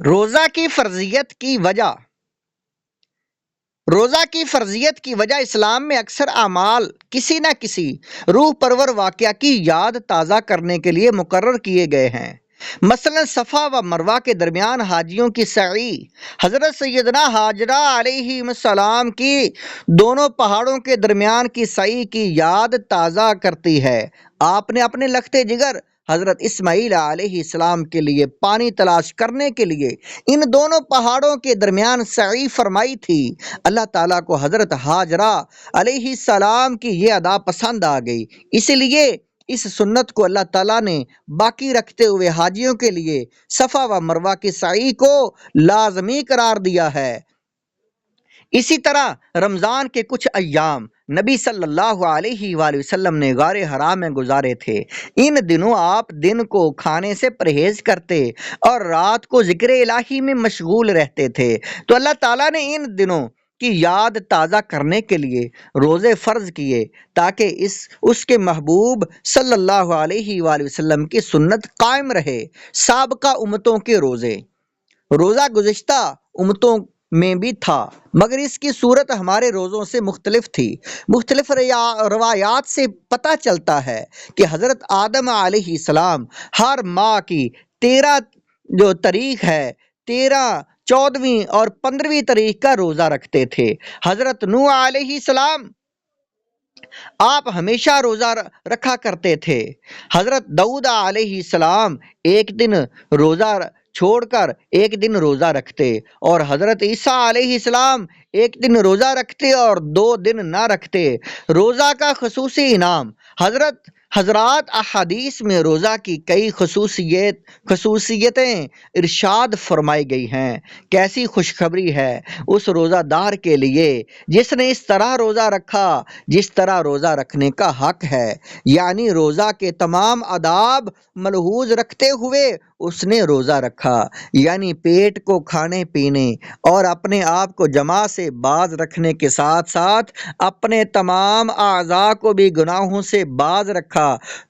روزہ کی فرضیت کی وجہ روزہ کی فرضیت کی وجہ اسلام میں اکثر اعمال کسی نہ کسی روح پرور واقعہ کی یاد تازہ کرنے کے لیے مقرر کیے گئے ہیں۔ مثلا صفا و مروہ کے درمیان حاجیوں کی سعی حضرت سیدنا حاجرہ علیہ السلام کی دونوں پہاڑوں کے درمیان کی سعی کی یاد تازہ کرتی ہے۔ آپ نے اپنے لخت جگر حضرت اسماعیل علیہ السلام کے لیے پانی تلاش کرنے کے لیے ان دونوں پہاڑوں کے درمیان سعی فرمائی تھی۔ اللہ تعالیٰ کو حضرت حاجرہ علیہ السلام کی یہ ادا پسند آ گئی، اس لیے اس سنت کو اللہ تعالیٰ نے باقی رکھتے ہوئے حاجیوں کے لیے صفا و مروہ کی سعی کو لازمی قرار دیا ہے۔ اسی طرح رمضان کے کچھ ایام نبی صلی اللہ علیہ وآلہ وسلم نے غار حرا میں گزارے تھے۔ ان دنوں آپ دن کو کھانے سے پرہیز کرتے اور رات کو ذکر الہی میں مشغول رہتے تھے، تو اللہ تعالیٰ نے ان دنوں کی یاد تازہ کرنے کے لیے روزے فرض کیے تاکہ اس کے محبوب صلی اللہ علیہ وآلہ وسلم کی سنت قائم رہے۔ سابقہ امتوں کے روزہ گزشتہ امتوں میں بھی تھا، مگر اس کی صورت ہمارے روزوں سے مختلف تھی۔ مختلف روایات سے پتہ چلتا ہے کہ حضرت آدم علیہ السلام ہر ماہ کی 13 جو تاریخ ہے 13، 14ویں اور 15ویں تاریخ کا روزہ رکھتے تھے۔ حضرت نوح علیہ السلام آپ ہمیشہ روزہ رکھا کرتے تھے۔ حضرت داؤد علیہ السلام ایک دن روزہ چھوڑ کر ایک دن روزہ رکھتے، اور حضرت عیسیٰ علیہ السلام ایک دن روزہ رکھتے اور 2 دن نہ رکھتے۔ روزہ کا خصوصی انعام حضرات احادیث میں روزہ کی کئی خصوصیتیں ارشاد فرمائی گئی ہیں۔ کیسی خوشخبری ہے اس روزہ دار کے لیے جس نے اس طرح روزہ رکھا جس طرح روزہ رکھنے کا حق ہے، یعنی روزہ کے تمام آداب ملحوظ رکھتے ہوئے اس نے روزہ رکھا، یعنی پیٹ کو کھانے پینے اور اپنے آپ کو جماع سے باز رکھنے کے ساتھ ساتھ اپنے تمام اعضاء کو بھی گناہوں سے باز رکھا،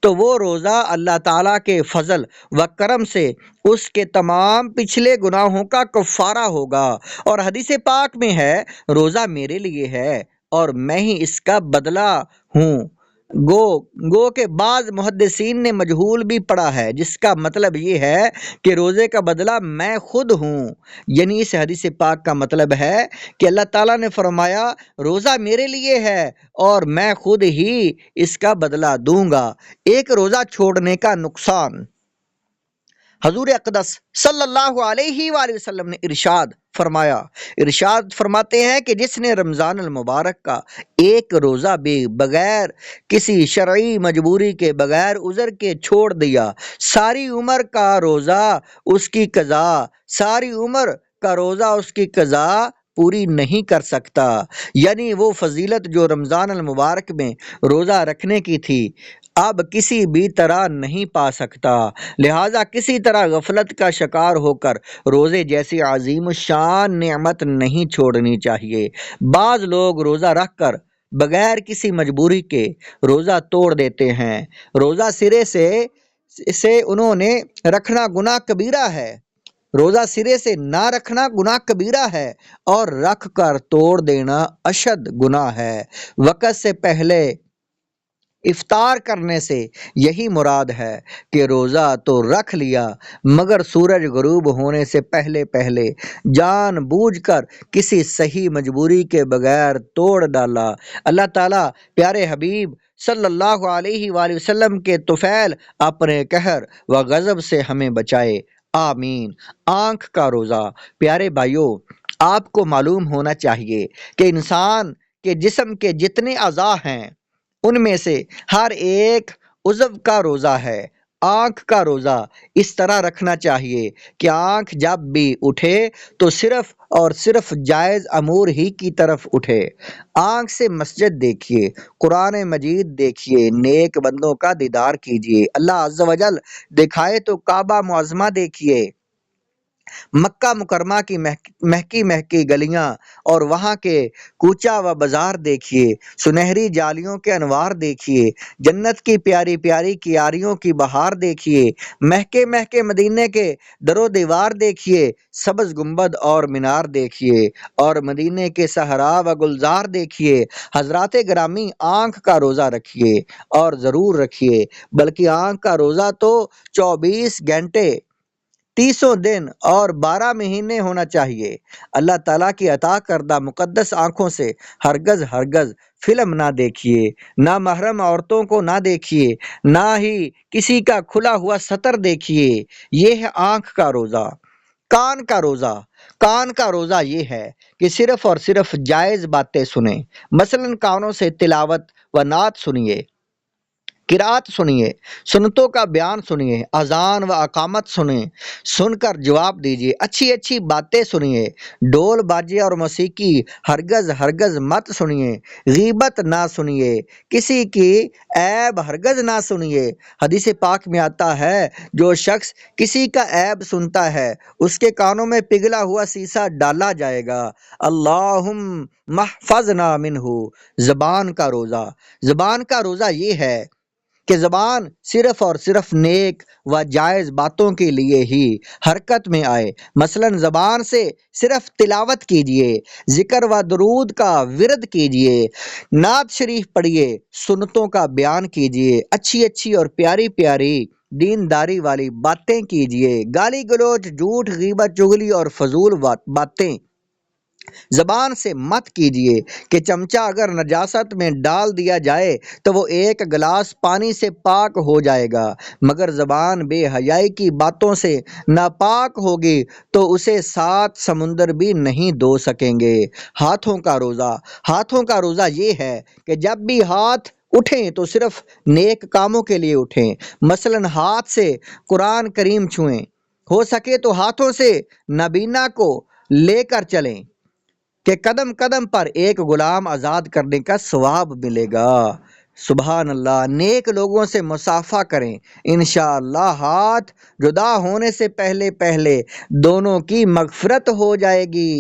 تو وہ روزہ اللہ تعالیٰ کے فضل و کرم سے اس کے تمام پچھلے گناہوں کا کفارہ ہوگا۔ اور حدیث پاک میں ہے، روزہ میرے لیے ہے اور میں ہی اس کا بدلہ ہوں۔ گو کہ بعض محدثین نے مجہول بھی پڑھا ہے، جس کا مطلب یہ ہے کہ روزے کا بدلہ میں خود ہوں، یعنی اس حدیث پاک کا مطلب ہے کہ اللہ تعالیٰ نے فرمایا روزہ میرے لیے ہے اور میں خود ہی اس کا بدلہ دوں گا۔ ایک روزہ چھوڑنے کا نقصان۔ حضور اقدس صلی اللہ علیہ وآلہ وسلم نے ارشاد فرماتے ہیں کہ جس نے رمضان المبارک کا ایک روزہ بھی بغیر کسی شرعی مجبوری کے بغیر عذر کے چھوڑ دیا، ساری عمر کا روزہ اس کی قضا پوری نہیں کر سکتا، یعنی وہ فضیلت جو رمضان المبارک میں روزہ رکھنے کی تھی اب کسی بھی طرح نہیں پا سکتا۔ لہذا کسی طرح غفلت کا شکار ہو کر روزے جیسی عظیم الشان نعمت نہیں چھوڑنی چاہیے۔ بعض لوگ روزہ رکھ کر بغیر کسی مجبوری کے روزہ توڑ دیتے ہیں۔ روزہ سرے سے انہوں نے رکھنا گناہ کبیرہ ہے، روزہ سرے سے نہ رکھنا گناہ کبیرہ ہے اور رکھ کر توڑ دینا اشد گناہ ہے۔ وقت سے پہلے افطار کرنے سے یہی مراد ہے کہ روزہ تو رکھ لیا مگر سورج غروب ہونے سے پہلے جان بوجھ کر کسی صحیح مجبوری کے بغیر توڑ ڈالا۔ اللہ تعالیٰ پیارے حبیب صلی اللہ علیہ وآلہ وسلم کے طفیل اپنے قہر و غضب سے ہمیں بچائے، آمین۔ آنکھ کا روزہ۔ پیارے بھائیوں، آپ کو معلوم ہونا چاہیے کہ انسان کے جسم کے جتنے اعضاء ہیں ان میں سے ہر ایک عضو کا روزہ ہے۔ آنکھ کا روزہ اس طرح رکھنا چاہیے کہ آنکھ جب بھی اٹھے تو صرف اور صرف جائز امور ہی کی طرف اٹھے۔ آنکھ سے مسجد دیکھیے، قرآن مجید دیکھیے، نیک بندوں کا دیدار کیجیے، اللہ عز و جل دکھائے تو کعبہ معظمہ دیکھیے، مکہ مکرمہ کی مہکی مہکی گلیاں اور وہاں کے کوچہ و بازار دیکھیے، سنہری جالیوں کے انوار دیکھیے، جنت کی پیاری پیاری کیاریوں کی بہار دیکھیے، مہکے مہکے مدینے کے در و دیوار دیکھیے، سبز گنبد اور مینار دیکھیے، اور مدینے کے صحرا و گلزار دیکھیے۔ حضرات گرامی، آنکھ کا روزہ رکھیے، اور ضرور رکھیے، بلکہ آنکھ کا روزہ تو 24 گھنٹے، 30 دن اور 12 مہینے ہونا چاہیے۔ اللہ تعالیٰ کی عطا کردہ مقدس آنکھوں سے ہرگز ہرگز فلم نہ دیکھیے، نہ محرم عورتوں کو نہ دیکھیے، نہ ہی کسی کا کھلا ہوا سطر دیکھیے۔ یہ ہے آنکھ کا روزہ۔ کان کا روزہ، کان کا روزہ یہ ہے کہ صرف اور صرف جائز باتیں سنیں، مثلاً کانوں سے تلاوت و نعت سنیے، قرات سنیے، سنتوں کا بیان سنیے، اذان و اقامت سنیں، سن کر جواب دیجیے، اچھی اچھی باتیں سنیے، ڈول باجے اور موسیقی ہرگز ہرگز مت سنیے، غیبت نہ سنیے، کسی کی عیب ہرگز نہ سنیے۔ حدیث پاک میں آتا ہے، جو شخص کسی کا عیب سنتا ہے اس کے کانوں میں پگھلا ہوا سیسا ڈالا جائے گا۔ اللہم محفظنا منہ۔ زبان کا روزہ، زبان کا روزہ یہ ہے کہ زبان صرف اور صرف نیک و جائز باتوں کے لیے ہی حرکت میں آئے، مثلا زبان سے صرف تلاوت کیجیے، ذکر و درود کا ورد کیجیے، نعت شریف پڑھیے، سنتوں کا بیان کیجیے، اچھی اچھی اور پیاری پیاری دینداری والی باتیں کیجیے، گالی گلوچ، جھوٹ، غیبت، چغلی اور فضول باتیں زبان سے مت کیجیے کہ چمچہ اگر نجاست میں ڈال دیا جائے تو وہ 1 گلاس پانی سے پاک ہو جائے گا، مگر زبان بے حیائی کی باتوں سے ناپاک ہوگی تو اسے 7 سمندر بھی نہیں دھو سکیں گے۔ ہاتھوں کا روزہ، ہاتھوں کا روزہ یہ ہے کہ جب بھی ہاتھ اٹھیں تو صرف نیک کاموں کے لیے اٹھیں، مثلا ہاتھ سے قرآن کریم چھوئیں، ہو سکے تو ہاتھوں سے نابینا کو لے کر چلیں کہ قدم قدم پر ایک غلام آزاد کرنے کا ثواب ملے گا۔ سبحان اللہ۔ نیک لوگوں سے مصافحہ کریں، انشاءاللہ ہاتھ جدا ہونے سے پہلے پہلے دونوں کی مغفرت ہو جائے گی۔